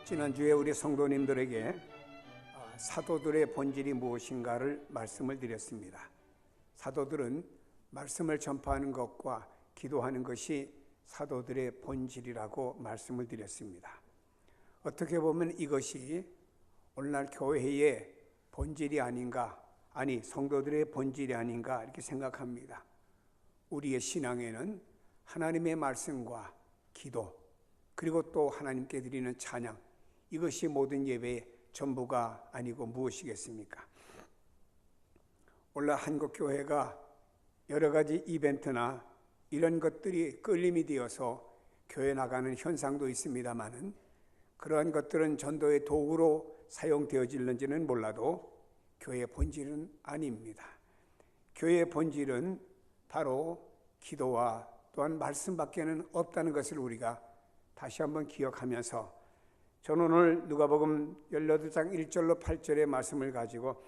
지난주에 우리 성도님들에게 사도들의 본질이 무엇인가를 말씀을 드렸습니다. 사도들은 말씀을 전파하는 것과 기도하는 것이 사도들의 본질이라고 말씀을 드렸습니다. 어떻게 보면 이것이 오늘날 교회의 본질이 아닌가, 아니 성도들의 본질이 아닌가 이렇게 생각합니다. 우리의 신앙에는 하나님의 말씀과 기도, 그리고 또 하나님께 드리는 찬양, 이것이 모든 예배의 전부가 아니고 무엇이겠습니까? 오늘 한국교회가 여러 가지 이벤트나 이런 것들이 끌림이 되어서 교회 나가는 현상도 있습니다마는 그러한 것들은 전도의 도구로 사용되어질는지는 몰라도 교회의 본질은 아닙니다. 교회의 본질은 바로 기도와 또한 말씀밖에는 없다는 것을 우리가 다시 한번 기억하면서, 저는 오늘 누가복음 18장 1절로 8절의 말씀을 가지고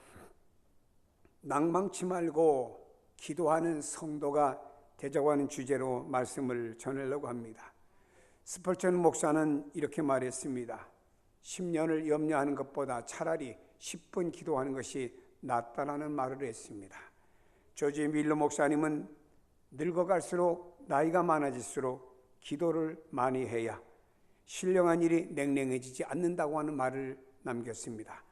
낭망치 말고 기도하는 성도가 되자고 하는 주제로 말씀을 전하려고 합니다. 스펄전 목사는 이렇게 말했습니다. 10년을 염려하는 것보다 차라리 10분 기도하는 것이 낫다라는 말을 했습니다. 조지 밀러 목사님은 늙어갈수록 나이가 많아질수록 기도를 많이 해야 신령한 일이 냉랭해지지 않는다고 하는 말을 남겼습니다.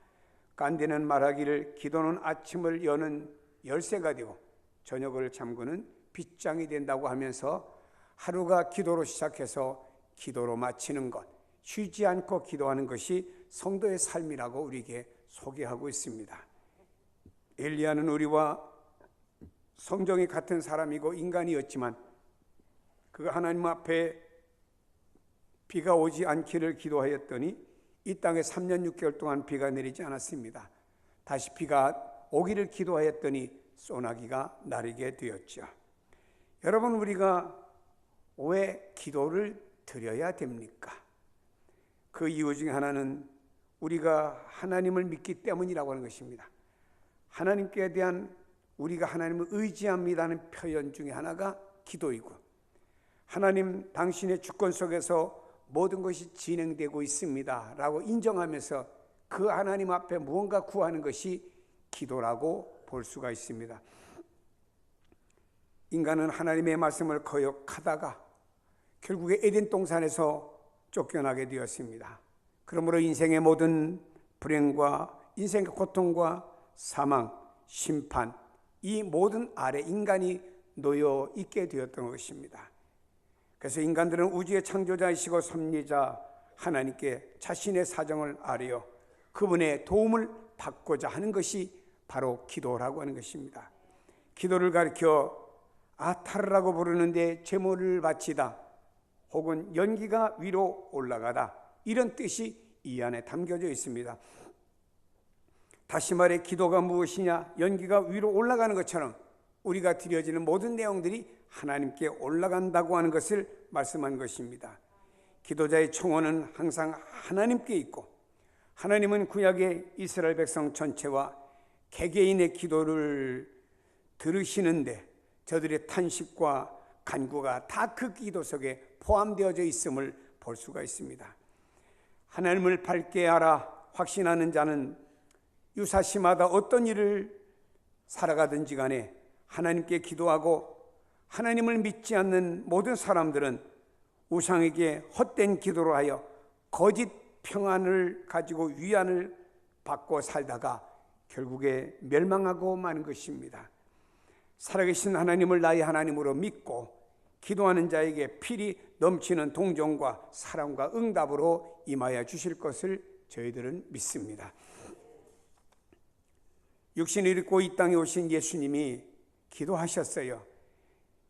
간디는 말하기를 기도는 아침을 여는 열쇠가 되고 저녁을 잠그는 빗장이 된다고 하면서 하루가 기도로 시작해서 기도로 마치는 것, 쉬지 않고 기도하는 것이 성도의 삶이라고 우리에게 소개하고 있습니다. 엘리야는 우리와 성정이 같은 사람이고 인간이었지만 그가 하나님 앞에 비가 오지 않기를 기도하였더니 이 땅에 3년 6개월 동안 비가 내리지 않았습니다. 다시 비가 오기를 기도하였더니 소나기가 나리게 되었죠. 여러분, 우리가 왜 기도를 드려야 됩니까? 그 이유 중에 하나는 우리가 하나님을 믿기 때문이라고 하는 것입니다. 하나님께 대한 우리가 하나님을 의지합니다는 표현 중에 하나가 기도이고, 하나님 당신의 주권 속에서 모든 것이 진행되고 있습니다 라고 인정하면서 그 하나님 앞에 무언가 구하는 것이 기도라고 볼 수가 있습니다. 인간은 하나님의 말씀을 거역하다가 결국에 에덴 동산에서 쫓겨나게 되었습니다. 그러므로 인생의 모든 불행과 인생의 고통과 사망, 심판, 이 모든 아래 인간이 놓여 있게 되었던 것입니다. 그래서 인간들은 우주의 창조자이시고 섭리자 하나님께 자신의 사정을 아뢰어 그분의 도움을 받고자 하는 것이 바로 기도라고 하는 것입니다. 기도를 가리켜 아타르라고 부르는데 제물을 바치다, 혹은 연기가 위로 올라가다, 이런 뜻이 이 안에 담겨져 있습니다. 다시 말해 기도가 무엇이냐? 연기가 위로 올라가는 것처럼 우리가 드려지는 모든 내용들이 하나님께 올라간다고 하는 것을 말씀한 것입니다. 기도자의 청혼은 항상 하나님께 있고, 하나님은 구약의 이스라엘 백성 전체와 개개인의 기도를 들으시는데 저들의 탄식과 간구가 다 그 기도 속에 포함되어져 있음을 볼 수가 있습니다. 하나님을 밝게 알아 확신하는 자는 유사시마다 어떤 일을 살아가든지 간에 하나님께 기도하고, 하나님을 믿지 않는 모든 사람들은 우상에게 헛된 기도로 하여 거짓 평안을 가지고 위안을 받고 살다가 결국에 멸망하고 마는 것입니다. 살아계신 하나님을 나의 하나님으로 믿고 기도하는 자에게 필이 넘치는 동정과 사랑과 응답으로 임하여 주실 것을 저희들은 믿습니다. 육신을 입고 이 땅에 오신 예수님이 기도하셨어요.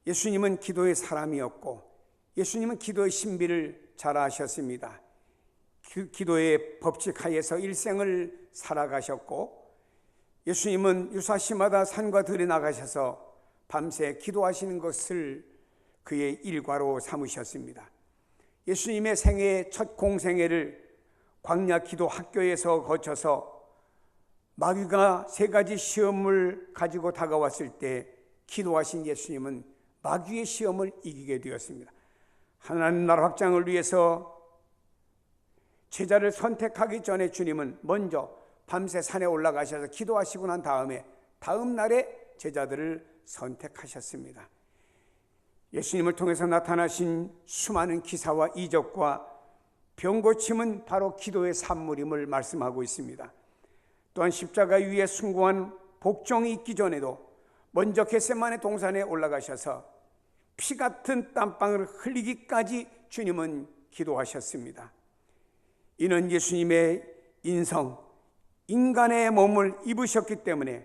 예수님은 기도의 사람이었고, 예수님은 기도의 신비를 잘 아셨습니다. 기도의 법칙 하에서 일생을 살아가셨고, 예수님은 유사시마다 산과 들에 나가셔서 밤새 기도하시는 것을 그의 일과로 삼으셨습니다. 예수님의 생애의 첫 공생애를 광야 기도 학교에서 거쳐서 마귀가 3가지 시험을 가지고 다가왔을 때 기도하신 예수님은 마귀의 시험을 이기게 되었습니다. 하나님 나라 확장을 위해서 제자를 선택하기 전에 주님은 먼저 밤새 산에 올라가셔서 기도하시고 난 다음에 다음 날에 제자들을 선택하셨습니다. 예수님을 통해서 나타나신 수많은 기사와 이적과 병고침은 바로 기도의 산물임을 말씀하고 있습니다. 또한 십자가 위에 숭고한 복종이 있기 전에도 먼저 겟세마네 동산에 올라가셔서 피 같은 땀방울을 흘리기까지 주님은 기도하셨습니다. 이는 예수님의 인성, 인간의 몸을 입으셨기 때문에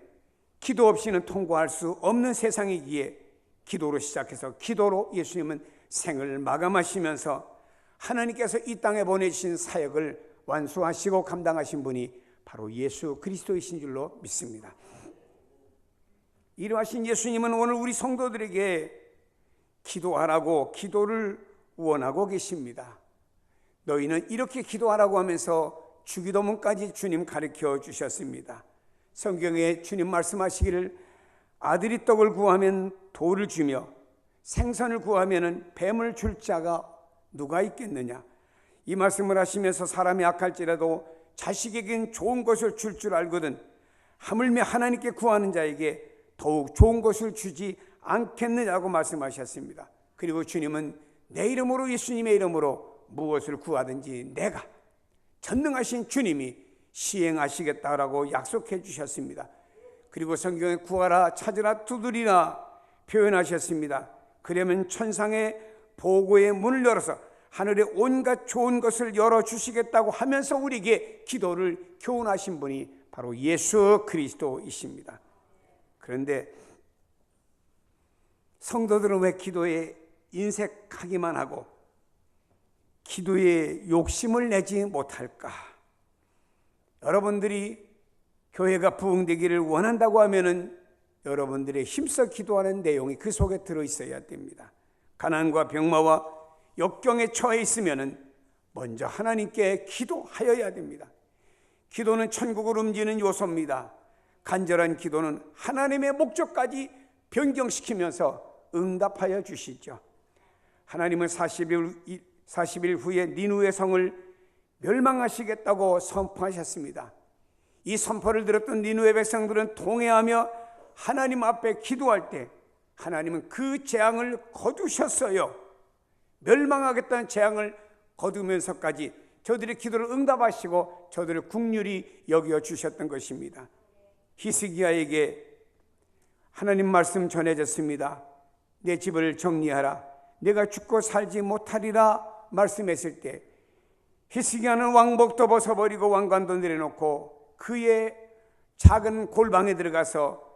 기도 없이는 통과할 수 없는 세상이기에 기도로 시작해서 기도로 예수님은 생을 마감하시면서 하나님께서 이 땅에 보내신 사역을 완수하시고 감당하신 분이 바로 예수 그리스도이신 줄로 믿습니다. 이러하신 예수님은 오늘 우리 성도들에게 기도하라고 기도를 원하고 계십니다. 너희는 이렇게 기도하라고 하면서 주기도문까지 주님 가르쳐 주셨습니다. 성경에 주님 말씀하시기를 아들이 떡을 구하면 돌을 주며 생선을 구하면 뱀을 줄 자가 누가 있겠느냐. 이 말씀을 하시면서 사람이 악할지라도 자식에겐 좋은 것을 줄 줄 알거든 하물며 하나님께 구하는 자에게 더욱 좋은 것을 주지 않겠느냐고 말씀하셨습니다. 그리고 주님은 내 이름으로 예수님의 이름으로 무엇을 구하든지 내가 전능하신 주님이 시행하시겠다라고 약속해 주셨습니다. 그리고 성경에 구하라 찾으라 두드리라 표현하셨습니다. 그러면 천상의 보고의 문을 열어서 하늘의 온갖 좋은 것을 열어주시겠다고 하면서 우리에게 기도를 교훈하신 분이 바로 예수 그리스도이십니다. 그런데 성도들은 왜 기도에 인색하기만 하고 기도에 욕심을 내지 못할까? 여러분들이 교회가 부흥되기를 원한다고 하면은 여러분들의 힘써 기도하는 내용이 그 속에 들어있어야 됩니다. 가난과 병마와 역경에 처해 있으면은 먼저 하나님께 기도하여야 됩니다. 기도는 천국을 움직이는 요소입니다. 간절한 기도는 하나님의 목적까지 변경시키면서 응답하여 주시죠. 하나님은 40일 후에 니느웨 성을 멸망하시겠다고 선포하셨습니다. 이 선포를 들었던 니느웨 백성들은 동의하며 하나님 앞에 기도할 때 하나님은 그 재앙을 거두셨어요. 멸망하겠다는 재앙을 거두면서까지 저들의 기도를 응답하시고 저들을 긍휼히 여겨 주셨던 것입니다. 히스기야에게 하나님 말씀 전해졌습니다. 내 집을 정리하라. 내가 죽고 살지 못하리라 말씀했을 때 히스기야는 왕복도 벗어버리고 왕관도 내려놓고 그의 작은 골방에 들어가서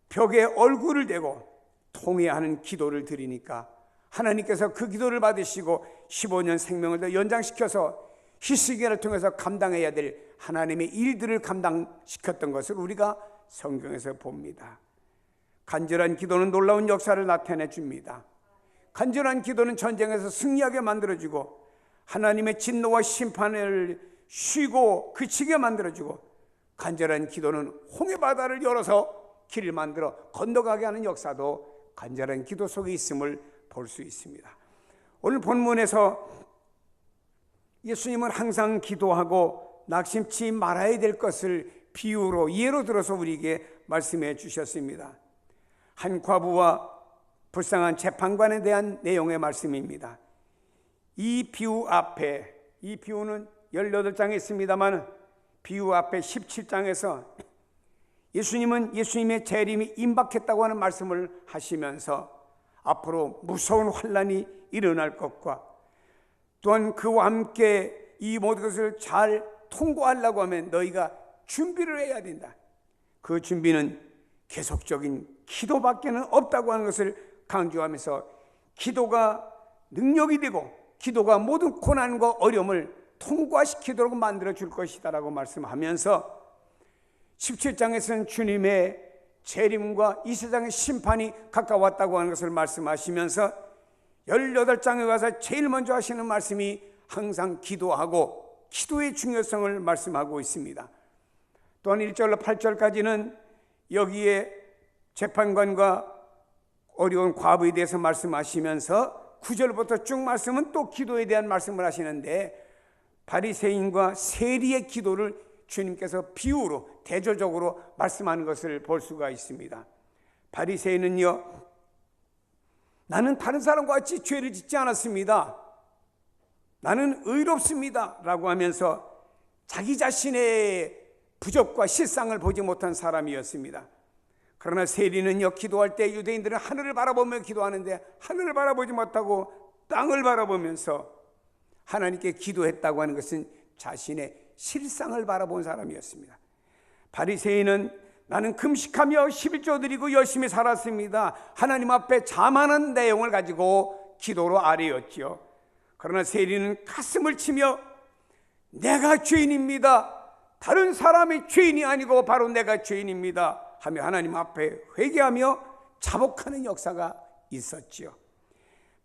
벽에 얼굴을 대고 통회하는 기도를 드리니까 하나님께서 그 기도를 받으시고 15년 생명을 더 연장시켜서 히스기야를 통해서 감당해야 될 하나님의 일들을 감당시켰던 것을 우리가 성경에서 봅니다. 간절한 기도는 놀라운 역사를 나타내 줍니다. 간절한 기도는 전쟁에서 승리하게 만들어주고 하나님의 진노와 심판을 쉬고 그치게 만들어주고 간절한 기도는 홍해바다를 열어서 길을 만들어 건너가게 하는 역사도 간절한 기도 속에 있음을 볼 수 있습니다. 오늘 본문에서 예수님은 항상 기도하고 낙심치 말아야 될 것을 비유로 예로 들어서 우리에게 말씀해 주셨습니다. 한 과부와 불쌍한 재판관에 대한 내용의 말씀입니다. 이 비유 앞에, 이 비유는 18장에 있습니다만 비유 앞에 17장에서 예수님은 예수님의 재림이 임박했다고 하는 말씀을 하시면서 앞으로 무서운 환난이 일어날 것과 또한 그와 함께 이 모든 것을 잘 통과하려고 하면 너희가 준비를 해야 된다. 그 준비는 계속적인 기도밖에는 없다고 하는 것을 강조하면서 기도가 능력이 되고 기도가 모든 고난과 어려움을 통과시키도록 만들어 줄 것이다라고 말씀하면서 17장에서는 주님의 재림과 이 세상의 심판이 가까웠다고 하는 것을 말씀하시면서 18장에 가서 제일 먼저 하시는 말씀이 항상 기도하고 기도의 중요성을 말씀하고 있습니다. 또한 1절로 8절까지는 여기에 재판관과 어려운 과부에 대해서 말씀하시면서 9절부터 쭉 말씀은 또 기도에 대한 말씀을 하시는데 바리새인과 세리의 기도를 주님께서 비유로 대조적으로 말씀하는 것을 볼 수가 있습니다. 바리새인은요, 나는 다른 사람과 같이 죄를 짓지 않았습니다, 나는 의롭습니다 라고 하면서 자기 자신의 부족과 실상을 보지 못한 사람이었습니다. 그러나 세리는요, 기도할 때 유대인들은 하늘을 바라보며 기도하는데 하늘을 바라보지 못하고 땅을 바라보면서 하나님께 기도했다고 하는 것은 자신의 실상을 바라본 사람이었습니다. 바리새인은 나는 금식하며 11조 드리고 열심히 살았습니다, 하나님 앞에 자만한 내용을 가지고 기도로 아뢰었지요. 그러나 세리는 가슴을 치며 내가 죄인입니다, 다른 사람이 죄인이 아니고 바로 내가 죄인입니다 하며 하나님 앞에 회개하며 자복하는 역사가 있었지요.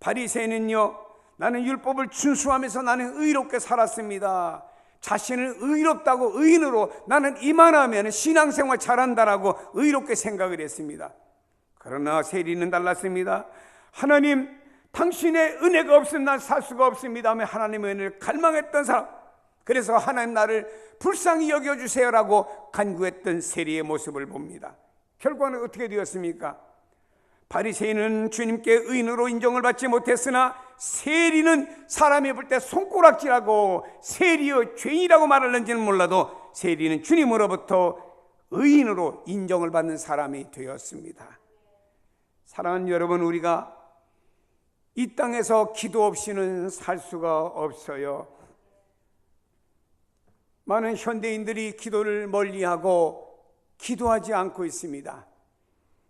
바리새인은요, 나는 율법을 준수하면서 나는 의롭게 살았습니다, 자신을 의롭다고 의인으로 나는 이만하면 신앙생활 잘한다라고 의롭게 생각을 했습니다. 그러나 세리는 달랐습니다. 하나님, 당신의 은혜가 없으면 난 살 수가 없습니다 하며 하나님의 은혜를 갈망했던 사람, 그래서 하나님 나를 불쌍히 여겨주세요라고 간구했던 세리의 모습을 봅니다. 결과는 어떻게 되었습니까? 바리새인은 주님께 의인으로 인정을 받지 못했으나 세리는 사람이 볼 때 손가락질하고 세리여 죄인이라고 말하는지는 몰라도 세리는 주님으로부터 의인으로 인정을 받는 사람이 되었습니다. 사랑하는 여러분, 우리가 이 땅에서 기도 없이는 살 수가 없어요. 많은 현대인들이 기도를 멀리하고 기도하지 않고 있습니다.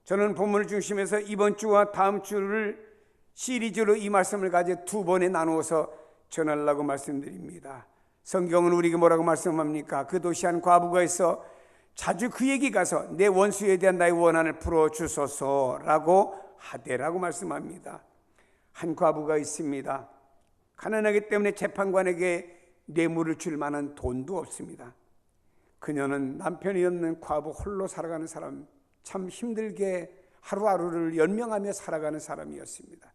저는 본문을 중심해서 이번 주와 다음 주를 시리즈로 이 말씀을 가지고 두 번에 나누어서 전하려고 말씀드립니다. 성경은 우리에게 뭐라고 말씀합니까? 그 도시 한 과부가 있어 자주 그에게 가서 내 원수에 대한 나의 원한을 풀어주소서라고 하되라고 말씀합니다. 한 과부가 있습니다. 가난하기 때문에 재판관에게 뇌물을 줄 만한 돈도 없습니다. 그녀는 남편이 없는 과부 홀로 살아가는 사람, 참 힘들게 하루하루를 연명하며 살아가는 사람이었습니다.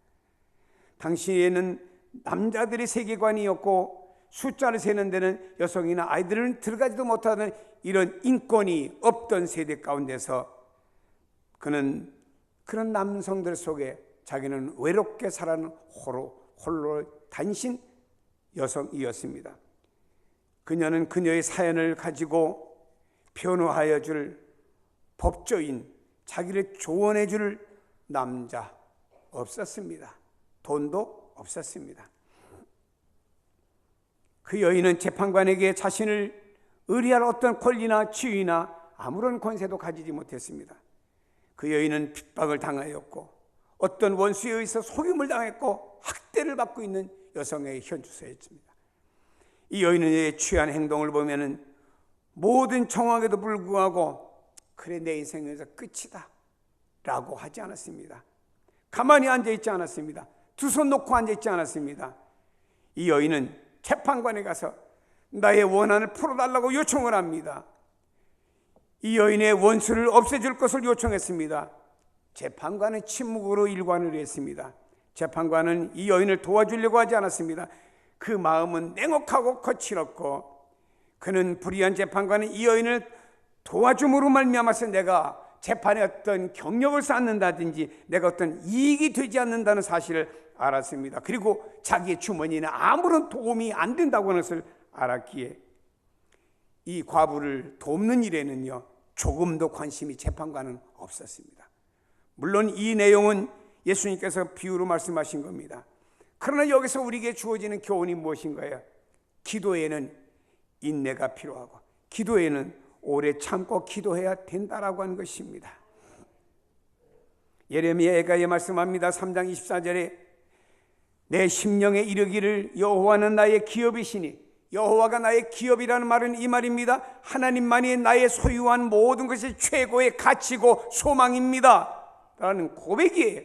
당시에는 남자들의 세계관이었고 숫자를 세는 데는 여성이나 아이들은 들어가지도 못하는 이런 인권이 없던 세대 가운데서 그는 그런 남성들 속에 자기는 외롭게 살아가는 홀로 단신 여성이었습니다. 그녀는 그녀의 사연을 가지고 변호하여 줄 법조인, 자기를 조언해 줄 남자 없었습니다. 돈도 없었습니다. 그 여인은 재판관에게 자신을 의뢰할 어떤 권리나 지위나 아무런 권세도 가지지 못했습니다. 그 여인은 핍박을 당하였고 어떤 원수에 의해서 속임을 당했고 학대를 받고 있는 여성의 현주소였습니다. 이 여인의 취한 행동을 보면은 모든 정황에도 불구하고 그래 내 인생에서 끝이다 라고 하지 않았습니다. 가만히 앉아있지 않았습니다. 두 손 놓고 앉아있지 않았습니다. 이 여인은 재판관에 가서 나의 원한을 풀어달라고 요청을 합니다. 이 여인의 원수를 없애줄 것을 요청했습니다. 재판관은 침묵으로 일관을 했습니다. 재판관은 이 여인을 도와주려고 하지 않았습니다. 그 마음은 냉혹하고 거칠었고 그는 불의한 재판관은 이 여인을 도와줌으로 말미암아서 내가 재판에 어떤 경력을 쌓는다든지 내가 어떤 이익이 되지 않는다는 사실을 알았습니다. 그리고 자기의 주머니에는 아무런 도움이 안 된다고 하는 것을 알았기에 이 과부를 돕는 일에는요 조금도 관심이 재판관은 없었습니다. 물론 이 내용은 예수님께서 비유로 말씀하신 겁니다. 그러나 여기서 우리에게 주어지는 교훈이 무엇인가요? 기도에는 인내가 필요하고 기도에는 오래 참고 기도해야 된다라고 하는 것입니다. 예레미야가 말씀합니다. 3장 24절에 내 심령에 이르기를 여호와는 나의 기업이시니, 여호와가 나의 기업이라는 말은 이 말입니다. 하나님만이 나의 소유한 모든 것이 최고의 가치고 소망입니다 라는 고백이에요.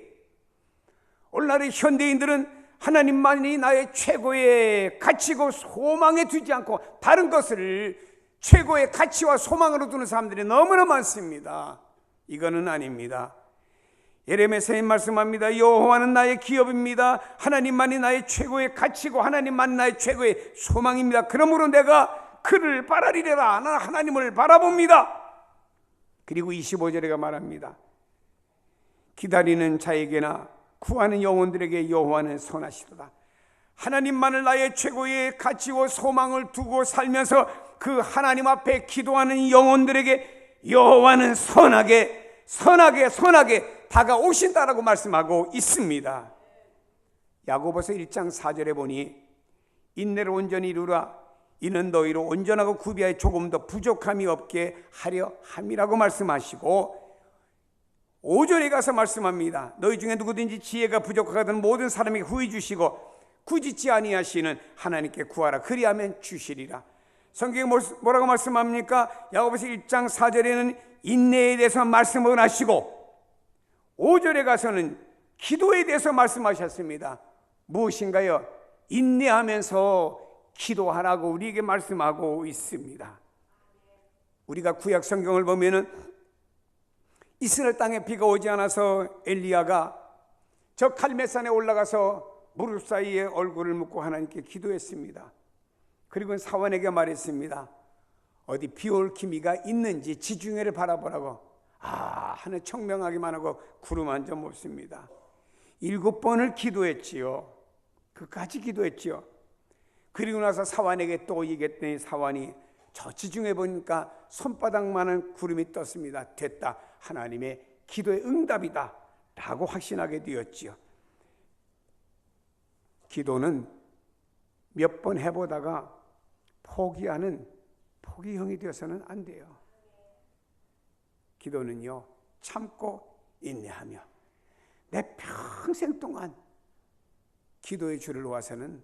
오늘날의 현대인들은 하나님만이 나의 최고의 가치고 소망에 두지 않고 다른 것을 최고의 가치와 소망으로 두는 사람들이 너무나 많습니다. 이거는 아닙니다. 예레미야 선생님 말씀합니다. 여호와는 나의 기업입니다. 하나님만이 나의 최고의 가치고 하나님만이 나의 최고의 소망입니다. 그러므로 내가 그를 바라리라. 나는 하나님을 바라봅니다. 그리고 25절에가 말합니다. 기다리는 자에게나 구하는 영혼들에게 여호와는 선하시도다. 하나님만을 나의 최고의 가치고 소망을 두고 살면서 그 하나님 앞에 기도하는 영혼들에게 여호와는 선하게 다가오신다라고 말씀하고 있습니다. 야고보서 1장 4절에 보니 인내를 온전히 이루라. 이는 너희로 온전하고 구비하여 조금 더 부족함이 없게 하려 함이라고 말씀하시고 5절에 가서 말씀합니다. 너희 중에 누구든지 지혜가 부족하거든 모든 사람에게 후히 주시고 꾸짖지 아니하시는 하나님께 구하라. 그리하면 주시리라. 성경에 뭐라고 말씀합니까? 야고보서 1장 4절에는 인내에 대해서 말씀을 하시고 5절에 가서는 기도에 대해서 말씀하셨습니다. 무엇인가요? 인내하면서 기도하라고 우리에게 말씀하고 있습니다. 우리가 구약 성경을 보면은 이스라엘 땅에 비가 오지 않아서 엘리야가 저 갈멜산에 올라가서 무릎 사이에 얼굴을 묻고 하나님께 기도했습니다. 그리고 사원에게 말했습니다. 어디 비올 기미가 있는지 지중해를 바라보라고. 하늘 청명하기만 하고 구름 한 점 없습니다. 7번을 기도했지요. 그까지 기도했지요. 그리고 나서 사원에게 또 얘기했더니 사원이 저 지중해 보니까 손바닥만한 구름이 떴습니다. 됐다. 하나님의 기도의 응답이다 라고 확신하게 되었지요. 기도는 몇 번 해보다가 포기하는 포기형이 되어서는 안 돼요. 기도는요, 참고 인내하며 내 평생 동안 기도의 줄을 놓아서는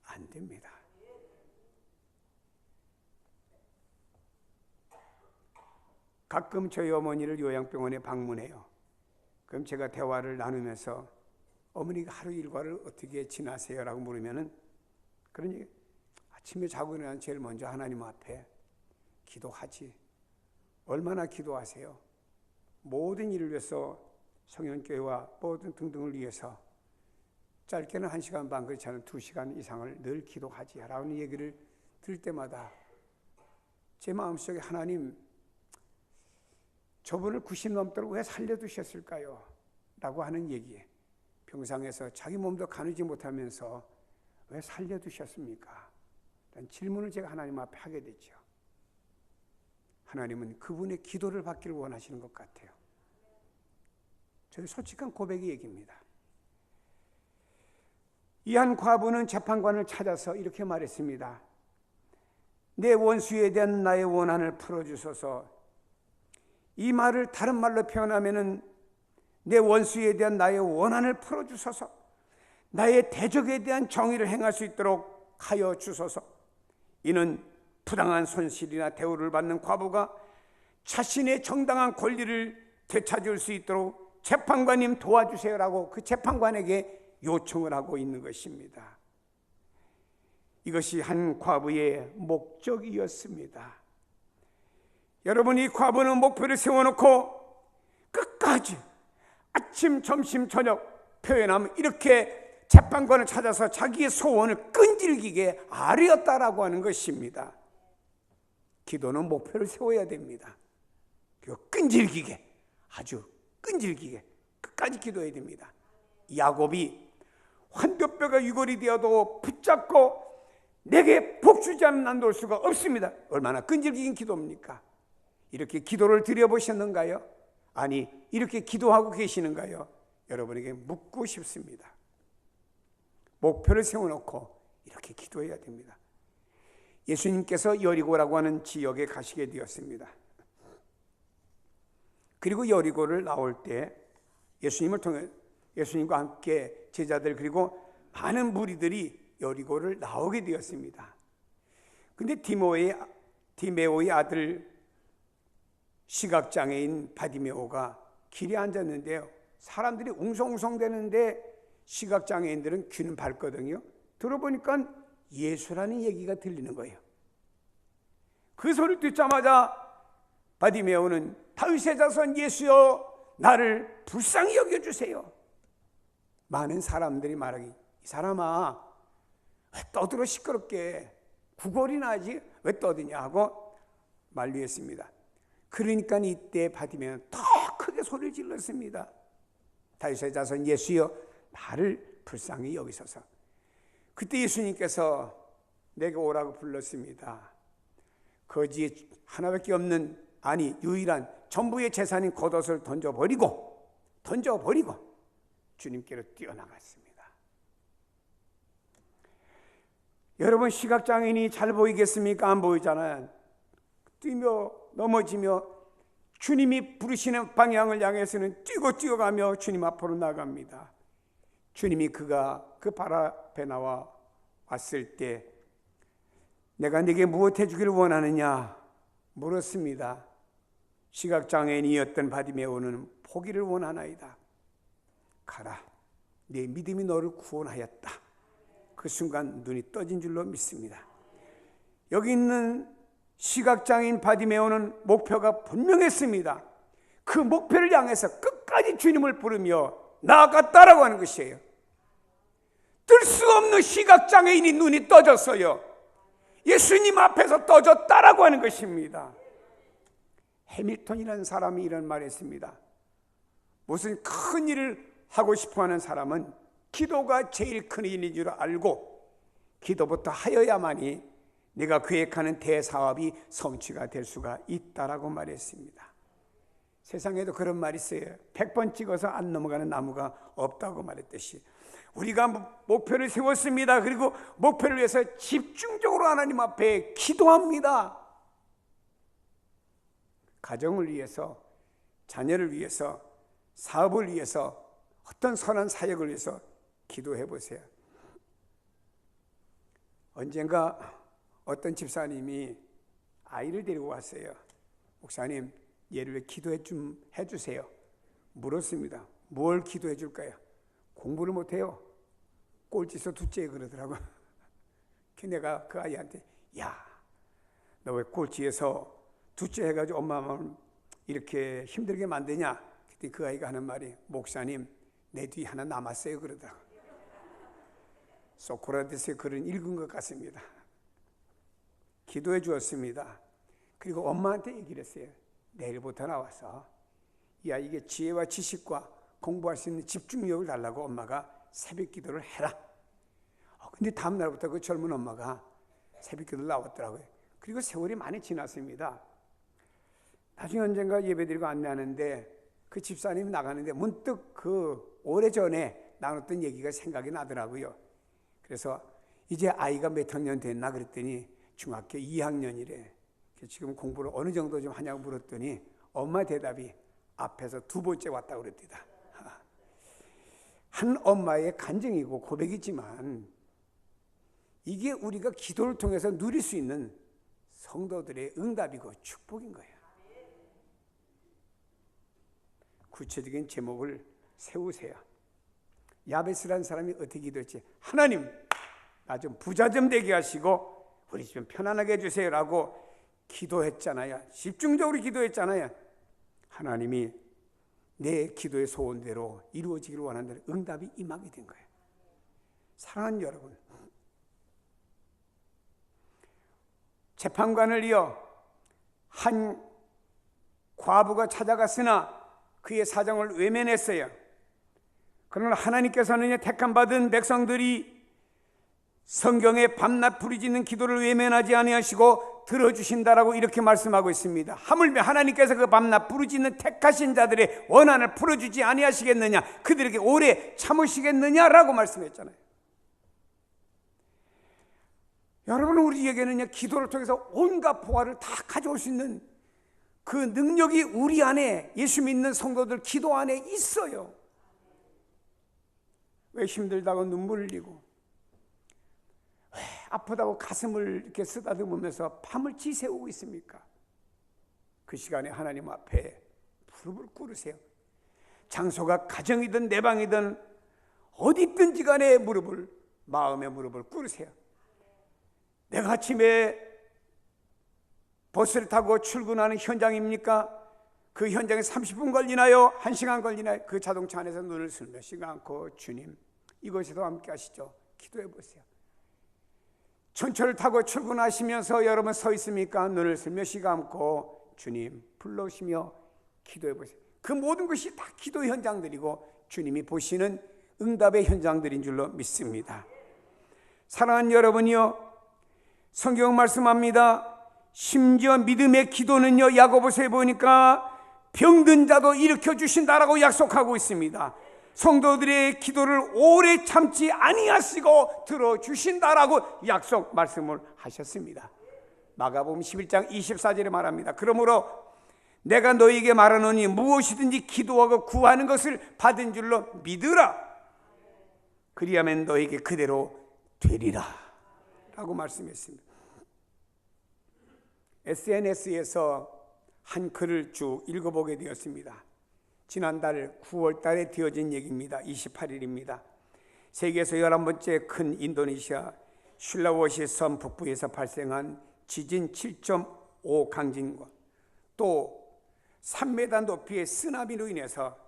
안 됩니다. 가끔 저희 어머니를 요양병원에 방문해요. 그럼 제가 대화를 나누면서 어머니가 하루 일과를 어떻게 지나세요? 라고 물으면은 그러니 아침에 자고 일어나면 제일 먼저 하나님 앞에 기도하지. 얼마나 기도하세요? 모든 일을 위해서 성현교회와 모든 등등을 위해서 짧게는 1시간 반, 그렇지 않은 2시간 이상을 늘 기도하지 라는 얘기를 들을 때마다 제 마음속에 하나님, 저분을 90 넘도록 왜 살려두셨을까요? 라고 하는 얘기에 병상에서 자기 몸도 가누지 못하면서 왜 살려두셨습니까? 라는 질문을 제가 하나님 앞에 하게 됐죠. 하나님은 그분의 기도를 받기를 원하시는 것 같아요. 저희 솔직한 고백의 얘기입니다. 이 한 과부는 재판관을 찾아서 이렇게 말했습니다. 내 원수에 대한 나의 원한을 풀어주소서. 이 말을 다른 말로 표현하면은 내 원수에 대한 나의 원한을 풀어주소서. 나의 대적에 대한 정의를 행할 수 있도록 하여 주소서. 이는 부당한 손실이나 대우를 받는 과부가 자신의 정당한 권리를 되찾을 수 있도록 재판관님 도와주세요라고 그 재판관에게 요청을 하고 있는 것입니다. 이것이 한 과부의 목적이었습니다. 여러분, 이 과부는 목표를 세워놓고 끝까지 아침, 점심, 저녁 표현하면 이렇게 재판관을 찾아서 자기의 소원을 끈질기게 아뢰었다라고 하는 것입니다. 기도는 목표를 세워야 됩니다. 그리고 끈질기게, 아주 끈질기게 끝까지 기도해야 됩니다. 야곱이 환도뼈가 유골이 되어도 붙잡고 내게 복주지 않는 난 놓을 수가 없습니다. 얼마나 끈질긴 기도입니까? 이렇게 기도를 드려보셨는가요? 아니, 이렇게 기도하고 계시는가요? 여러분에게 묻고 싶습니다. 목표를 세워놓고 이렇게 기도해야 됩니다. 예수님께서 여리고라고 하는 지역에 가시게 되었습니다. 그리고 여리고를 나올 때 예수님을 통해 예수님과 함께 제자들 그리고 많은 무리들이 여리고를 나오게 되었습니다. 근데 디메오의 아들 시각장애인 바디메오가 길에 앉았는데요. 사람들이 웅성웅성 되는데 시각장애인들은 귀는 밝거든요. 들어보니까 예수라는 얘기가 들리는 거예요. 그 소리를 듣자마자 바디메오는 다윗의 자손 예수여 나를 불쌍히 여겨주세요. 많은 사람들이 말하기, 이 사람아 왜 떠들어 시끄럽게 구걸이나 하지 왜 떠드냐 하고 만류했습니다. 그러니까 이때 바디메오는 더 크게 소리를 질렀습니다. 다윗의 자손 예수여 나를 불쌍히 여기소서. 그때 예수님께서 내게 오라고 불렀습니다. 거지에 하나밖에 없는, 아니 유일한 전부의 재산인 겉옷을 던져버리고 주님께로 뛰어나갔습니다. 여러분, 시각장애인이 잘 보이겠습니까? 안 보이잖아요. 뛰며 넘어지며 주님이 부르시는 방향을 향해서는 뛰어가며 주님 앞으로 나갑니다. 주님이 그가 그 발 앞에 나와 왔을 때 내가 네게 무엇 해주기를 원하느냐 물었습니다. 시각장애인이었던 바디메오는 포기를 원하나이다. 가라, 네 믿음이 너를 구원하였다. 그 순간 눈이 떠진 줄로 믿습니다. 여기 있는 시각장애인 바디메오는 목표가 분명했습니다. 그 목표를 향해서 끝까지 주님을 부르며 나아갔다라고 하는 것이에요. 뜰 수 없는 시각장애인이 눈이 떠졌어요. 예수님 앞에서 떠졌다라고 하는 것입니다. 해밀턴이라는 사람이 이런 말을 했습니다. 무슨 큰 일을 하고 싶어하는 사람은 기도가 제일 큰 일인 줄 알고 기도부터 하여야만이 내가 계획하는 대사업이 성취가 될 수가 있다라고 말했습니다. 세상에도 그런 말이 있어요. 100번 찍어서 안 넘어가는 나무가 없다고 말했듯이 우리가 목표를 세웠습니다. 그리고 목표를 위해서 집중적으로 하나님 앞에 기도합니다. 가정을 위해서, 자녀를 위해서, 사업을 위해서, 어떤 선한 사역을 위해서 기도해 보세요. 언젠가 어떤 집사님이 아이를 데리고 왔어요. 목사님, 얘를 왜 기도해 좀 해주세요. 물었습니다. 뭘 기도해 줄까요? 공부를 못해요. 꼴찌에서 둘째 그러더라고요. 내가 그 아이한테 야, 너 왜 꼴찌에서 둘째 해가지고 엄마 마음 이렇게 힘들게 만드냐? 그때 그 아이가 하는 말이 목사님, 내 뒤 하나 남았어요 그러더라고요. 소크라테스의 글은 읽은 것 같습니다. 기도해 주었습니다. 그리고 엄마한테 얘기를 했어요. 내일부터 나와서 이 아이에게 지혜와 지식과 공부할 수 있는 집중력을 달라고 엄마가 새벽 기도를 해라. 근데 다음 날부터 그 젊은 엄마가 새벽 기도를 나왔더라고요. 그리고 세월이 많이 지났습니다. 나중에 언젠가 예배드리고 안내하는데 그 집사님이 나가는데 문득 그 오래전에 나눴던 얘기가 생각이 나더라고요. 그래서 이제 아이가 몇 학년 됐나 그랬더니 중학교 2학년이래. 지금 공부를 어느 정도 좀 하냐고 물었더니 엄마 대답이 앞에서 두 번째 왔다고 그랬답니다. 한 엄마의 간증이고 고백이지만 이게 우리가 기도를 통해서 누릴 수 있는 성도들의 응답이고 축복인 거예요. 구체적인 제목을 세우세요. 야베스라는 사람이 어떻게 기도했지? 하나님, 나 좀 부자 좀 되게 하시고 우리 좀 편안하게 해주세요 라고 기도했잖아요. 집중적으로 기도했잖아요. 하나님이 내 기도의 소원대로 이루어지기를 원하는 대로 응답이 임하게 된 거예요. 사랑하는 여러분, 재판관을 이어 한 과부가 찾아갔으나 그의 사정을 외면했어요. 그러나 하나님께서는 택함받은 백성들이 성경에 밤낮 부르짖는 기도를 외면하지 아니하시고 들어주신다라고 이렇게 말씀하고 있습니다. 하물며 하나님께서 그 밤낮 부르짖는 택하신 자들의 원한을 풀어주지 아니하시겠느냐, 그들에게 오래 참으시겠느냐라고 말씀했잖아요. 여러분, 우리에게는 기도를 통해서 온갖 보화를 다 가져올 수 있는 그 능력이 우리 안에, 예수 믿는 성도들 기도 안에 있어요. 왜 힘들다고 눈물 흘리고, 왜 아프다고 가슴을 이렇게 쓰다듬으면서 밤을 지새우고 있습니까? 그 시간에 하나님 앞에 무릎을 꿇으세요. 장소가 가정이든 내 방이든 어디 있든지 간에 마음의 무릎을 꿇으세요. 내가 아침에 버스를 타고 출근하는 현장입니까? 그 현장에 30분 걸리나요? 1시간 걸리나요? 그 자동차 안에서 눈을 슬며시 감고 주님 이곳에도 함께 하시죠. 기도해 보세요. 전철을 타고 출근하시면서 여러분 서 있습니까? 눈을 슬며시 감고 주님 불러오시며 기도해 보세요. 그 모든 것이 다 기도 현장들이고 주님이 보시는 응답의 현장들인 줄로 믿습니다. 사랑하는 여러분이요, 성경 말씀합니다. 심지어 믿음의 기도는요, 야고보서에 보니까 병든 자도 일으켜 주신다라고 약속하고 있습니다. 성도들의 기도를 오래 참지 아니하시고 들어주신다라고 약속 말씀을 하셨습니다. 마가복음 11장 24절에 말합니다. 그러므로 내가 너희에게 말하노니 무엇이든지 기도하고 구하는 것을 받은 줄로 믿으라. 그리하면 너희에게 그대로 되리라 라고 말씀했습니다. SNS에서 한 글을 쭉 읽어보게 되었습니다. 지난달 9월 달에 되어진 얘기입니다. 28일입니다. 세계에서 11번째 큰 인도네시아 슐라워시 섬 북부에서 발생한 지진 7.5 강진과 또 3m 높이의 쓰나미로 인해서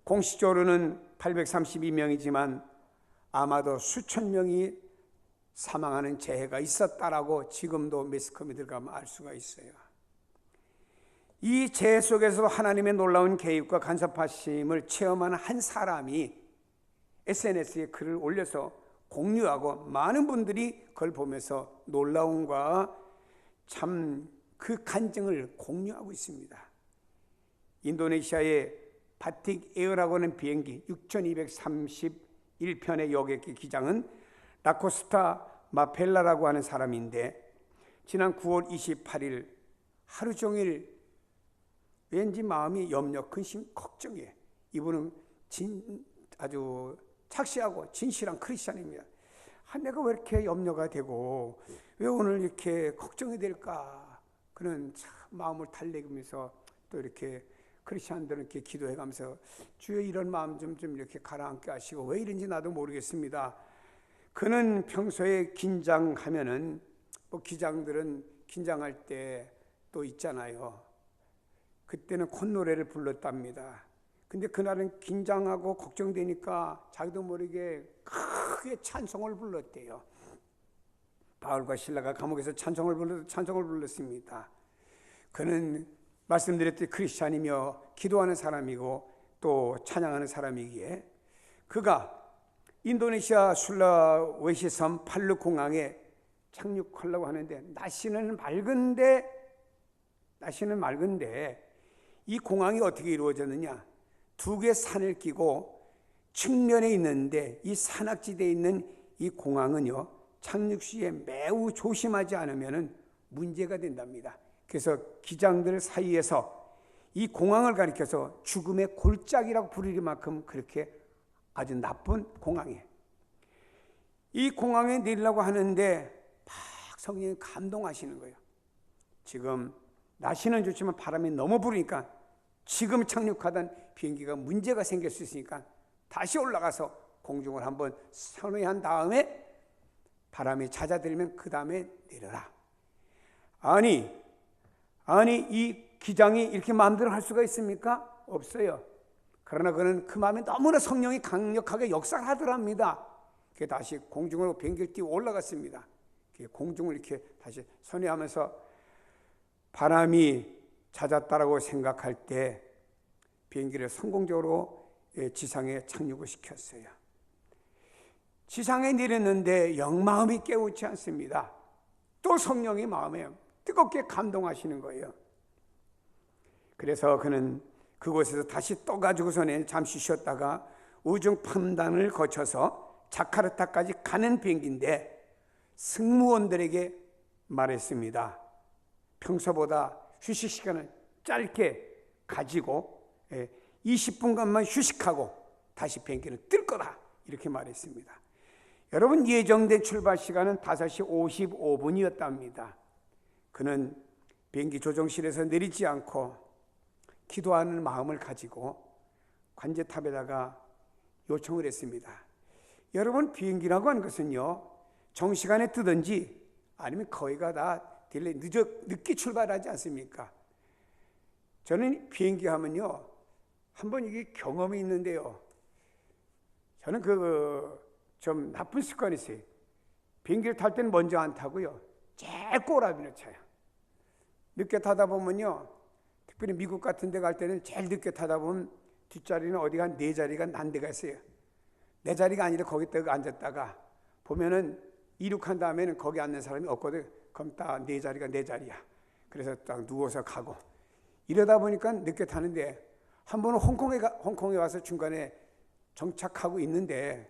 공식적으로는 832명이지만 아마도 수천 명이 사망하는 재해가 있었다라고 지금도 매스컴에 들어가면 알 수가 있어요. 이 재해 속에서도 하나님의 놀라운 개입과 간섭하심을 체험하는 한 사람이 SNS에 글을 올려서 공유하고 많은 분들이 그걸 보면서 놀라움과 참 그 간증을 공유하고 있습니다. 인도네시아의 바틱 에어라고 하는 비행기 6231편의 여객기 기장은 라코스타 마펠라라고 하는 사람인데 지난 9월 28일 하루 종일 왠지 마음이 염려, 근심, 걱정해. 이분은 아주 착시하고 진실한 크리스찬입니다. 내가 왜 이렇게 염려가 되고 왜 오늘 이렇게 걱정이 될까? 그는 참 마음을 달래면서 또 이렇게 크리스찬들은 이렇게 기도해가면서 주여 이런 마음 좀 이렇게 가라앉게 하시고 왜 이런지 나도 모르겠습니다. 그는 평소에 긴장하면은 뭐 기장들은 긴장할 때 또 있잖아요. 그때는 콧노래를 불렀답니다. 근데 그날은 긴장하고 걱정되니까 자기도 모르게 크게 찬송을 불렀대요. 바울과 실라가 감옥에서 찬송을 불렀습니다. 그는 말씀드렸듯이 크리스찬이며 기도하는 사람이고 또 찬양하는 사람이기에 그가 인도네시아 술라웨시 섬 팔루 공항에 착륙하려고 하는데 날씨는 맑은데 이 공항이 어떻게 이루어졌느냐? 두 개의 산을 끼고 측면에 있는데 이 산악지대에 있는 이 공항은요 착륙 시에 매우 조심하지 않으면 문제가 된답니다. 그래서 기장들 사이에서 이 공항을 가리켜서 죽음의 골짜기라고 부르릴 만큼 그렇게 아주 나쁜 공항이에요. 이 공항에 내리려고 하는데 막 성령이 감동하시는 거예요. 지금 날씨는 좋지만 바람이 너무 부르니까 지금 착륙하던 비행기가 문제가 생길 수 있으니까 다시 올라가서 공중을 한번 선회한 다음에 바람이 잦아들면 그 다음에 내려라. 아니 이 기장이 이렇게 마음대로 할 수가 있습니까? 없어요. 그러나 그는 그 마음에 너무나 성령이 강력하게 역사를 하더랍니다. 그게 다시 공중으로 비행기를 띄고 올라갔습니다. 공중을 이렇게 다시 선회하면서 바람이 잦았다라고 생각할 때 비행기를 성공적으로 지상에 착륙을 시켰어요. 지상에 내렸는데 영 마음이 깨우치 않습니다. 또 성령이 마음에 뜨겁게 감동하시는 거예요. 그래서 그는 그곳에서 다시 떠가지고서는 잠시 쉬었다가 우중 판단을 거쳐서 자카르타까지 가는 비행기인데 승무원들에게 말했습니다. 평소보다 휴식 시간을 짧게 가지고 20분간만 휴식하고 다시 비행기를 뜰 거다 이렇게 말했습니다. 여러분 예정된 출발 시간은 5시 55분이었답니다. 그는 비행기 조종실에서 내리지 않고 기도하는 마음을 가지고 관제탑에다가 요청을 했습니다. 여러분 비행기라고 하는 것은요 정시간에 뜨든지 아니면 거의가 다 늦게 출발하지 않습니까? 저는 비행기 하면요, 한번 이게 경험이 있는데요. 저는 좀 나쁜 습관이 있어요. 비행기를 탈 때는 먼저 안 타고요, 제일 꼬라비를 쳐요. 늦게 타다 보면요, 특별히 미국 같은 데 갈 때는 제일 늦게 타다 보면 뒷자리는 어디가 한 4자리가 난 데가 있어요. 4자리가 아니라 거기 딱 앉았다가 보면은 이륙한 다음에는 거기 앉는 사람이 없거든. 그럼 딱 4자리가 4자리야. 그래서 딱 누워서 가고. 이러다 보니까 늦게 타는데, 한 번은 홍콩에 와서 중간에 정착하고 있는데,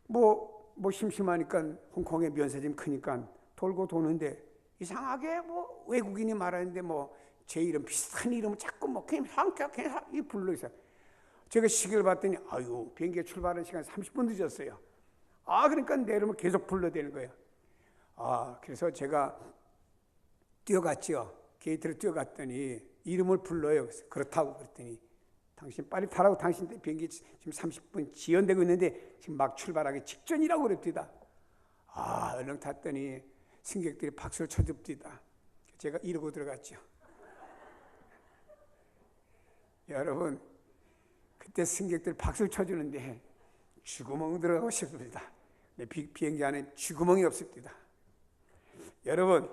뭐 심심하니까 홍콩의 면세점 크니까 돌고 도는데, 이상하게 외국인이 말하는데 제 이름 비슷한 이름을 자꾸 그냥 이 불러 있어요. 제가 시계를 봤더니 비행기가 출발하는 시간 30분 늦었어요. 그러니까 내 이름을 계속 불러대는 거예요. 그래서 제가 뛰어갔죠. 게이트를 뛰어갔더니 이름을 불러요. 그렇다고 그랬더니, 당신 빨리 타라고, 당신 비행기 지금 30분 지연되고 있는데 지금 막 출발하기 직전이라고 그랬답니다. 얼른 탔더니 승객들이 박수를 쳐줍디다. 제가 이러고 들어갔죠. 여러분, 그때 승객들 박수를 쳐주는데 쥐구멍 들어가고 싶습니다. 비행기 안에 쥐구멍이 없습니다. 여러분,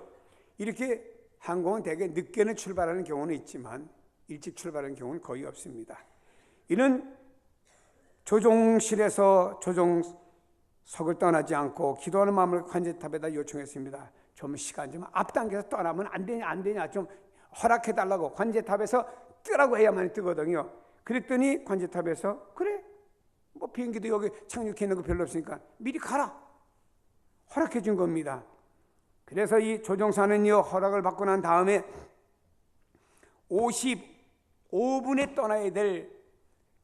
이렇게 항공은 대개 늦게는 출발하는 경우는 있지만 일찍 출발하는 경우는 거의 없습니다. 이는 조종실에서 조종석을 떠나지 않고 기도하는 마음을 관제탑에다 요청했습니다. 좀 시간 좀 앞당겨서 떠나면 안 되냐 좀 허락해달라고, 관제탑에서 뜨라고 해야만 뜨거든요. 그랬더니 관제탑에서 그래, 비행기도 여기 착륙해 있는 거 별로 없으니까 미리 가라, 허락해 준 겁니다. 그래서 이 조종사는요, 허락을 받고 난 다음에 55분에 떠나야 될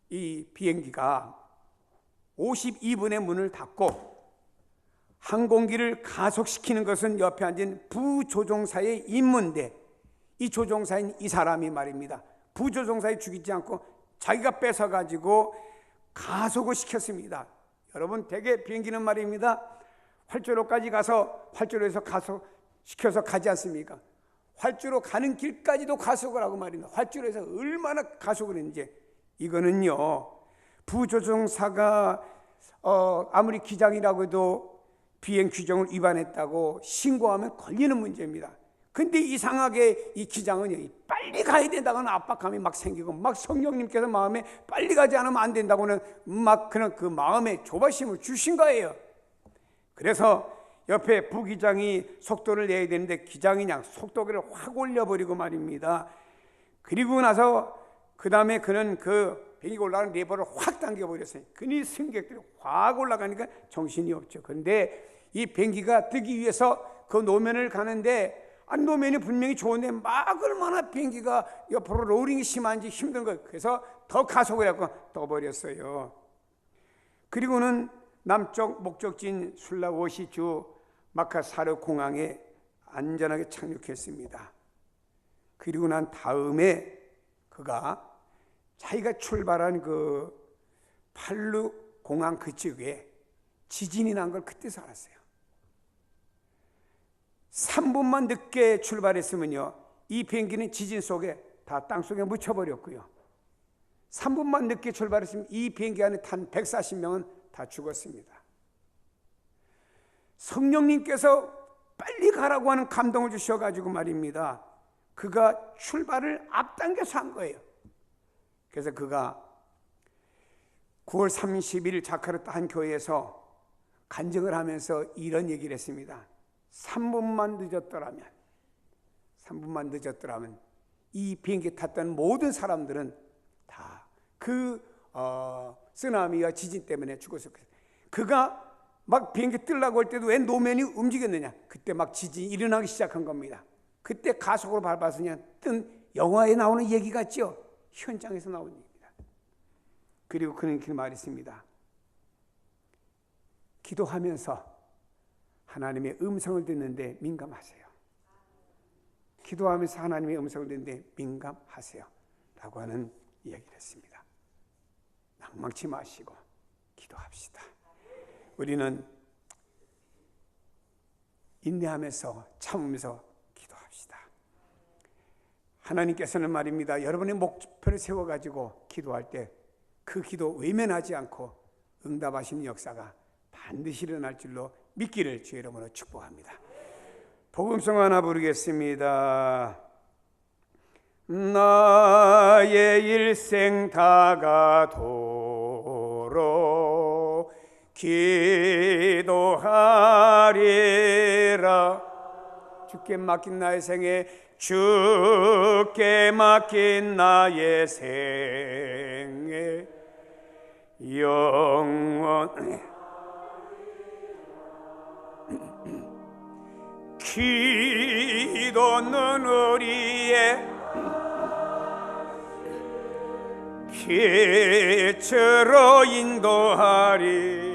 이 비행기가 52분에 문을 닫고 항공기를 가속시키는 것은 옆에 앉은 부조종사의 임무인데, 이 조종사인 이 사람이 말입니다, 부조종사에 죽이지 않고 자기가 뺏어가지고 가속을 시켰습니다. 여러분, 대개 비행기는 말입니다, 활주로까지 가서 활주로에서 가속시켜서 가지 않습니까? 활주로 가는 길까지도 가속을 하고 말입니다. 활주로에서 얼마나 가속을 했는지. 이거는요, 부조종사가 아무리 기장이라고 해도 비행 규정을 위반했다고 신고하면 걸리는 문제입니다. 근데 이상하게 이 기장은 빨리 가야 된다고는 압박감이 막 생기고, 막 성령님께서 마음에 빨리 가지 않으면 안 된다고는 막 그 마음에 조바심을 주신 거예요. 그래서 옆에 부기장이 속도를 내야 되는데 기장이 그냥 속도를 확 올려버리고 말입니다. 그리고 나서 그 다음에 그는 그 비행기가 올라가는 레버를 확 당겨버렸어요. 그니 승객들이 확 올라가니까 정신이 없죠. 그런데 이 비행기가 뜨기 위해서 그 노면을 가는데, 노면이 분명히 좋은데 막 얼마나 비행기가 옆으로 로링이 심한지 힘든 거예요. 그래서 더 가속을 하고 떠버렸어요. 그리고는 남쪽 목적지인 술라워시주 마카사르 공항에 안전하게 착륙했습니다. 그리고 난 다음에 그가 자기가 출발한 그 팔루 공항 그쪽에 지진이 난 걸 그때서 알았어요. 3분만 늦게 출발했으면요, 이 비행기는 지진 속에 다 땅속에 묻혀버렸고요. 3분만 늦게 출발했으면 이 비행기 안에 탄 140명은 다 죽었습니다. 성령님께서 빨리 가라고 하는 감동을 주셔가지고 말입니다, 그가 출발을 앞당겨서 한 거예요. 그래서 그가 9월 30일 자카르타 한 교회에서 간증을 하면서 이런 얘기를 했습니다. 3분만 늦었더라면 이 비행기 탔던 모든 사람들은 다 그 쓰나미와 지진 때문에 죽었을 거예요. 그가 막 비행기 뜨려고 할 때도 왜 노면이 움직였느냐, 그때 막 지진이 일어나기 시작한 겁니다. 그때 가속으로 밟아서 그냥 뜬 영화에 나오는 얘기 같죠? 현장에서 나온 얘기입니다. 그리고 그는 이렇게 말했습니다. 기도하면서 하나님의 음성을 듣는데 민감하세요. 기도하면서 하나님의 음성을 듣는데 민감하세요 라고 하는 이야기를 했습니다. 낭망치 마시고 기도합시다. 우리는 인내하면서 참으면서 기도합시다. 하나님께서는 말입니다, 여러분의 목표를 세워가지고 기도할 때 그 기도 외면하지 않고 응답하시는 역사가 반드시 일어날 줄로 믿기를 주의 이름으로 축복합니다. 복음송 하나 부르겠습니다. 나의 일생 다가도록 기도하리라. 주께 맡긴 나의 생애, 주께 맡긴 나의 생애 영원 기도는 우리의 빛으로 인도하리.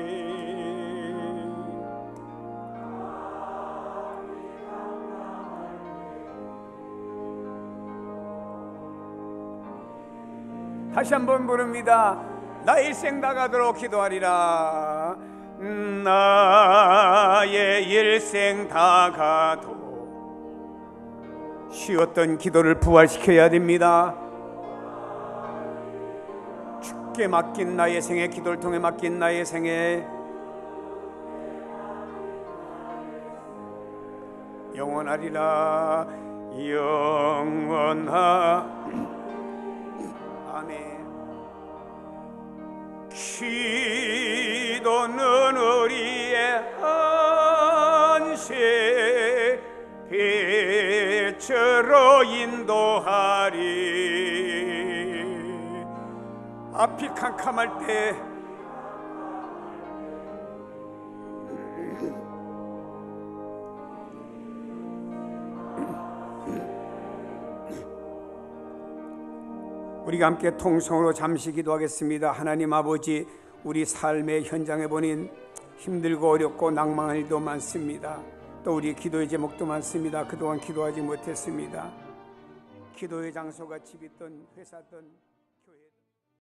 다시 한번 부릅니다. 나의 일생 다가도록 기도하리라. 나의 일생 다가도. 쉬었던 기도를 부활시켜야 됩니다. 주께 맡긴 나의 생애, 기도를 통해 맡긴 나의 생애 영원하리라. 영원하. 아멘. 기도는 우리의 안식 빛으로 인도하리. 앞이 캄캄할 때 우리가 함께 통성으로 잠시 기도하겠습니다. 하나님 아버지, 우리 삶의 현장에 보니 힘들고 어렵고 낭망할 일도 많습니다. 또 우리 기도의 제목도 많습니다. 그동안 기도하지 못했습니다. 기도의 장소가 집이든 회사든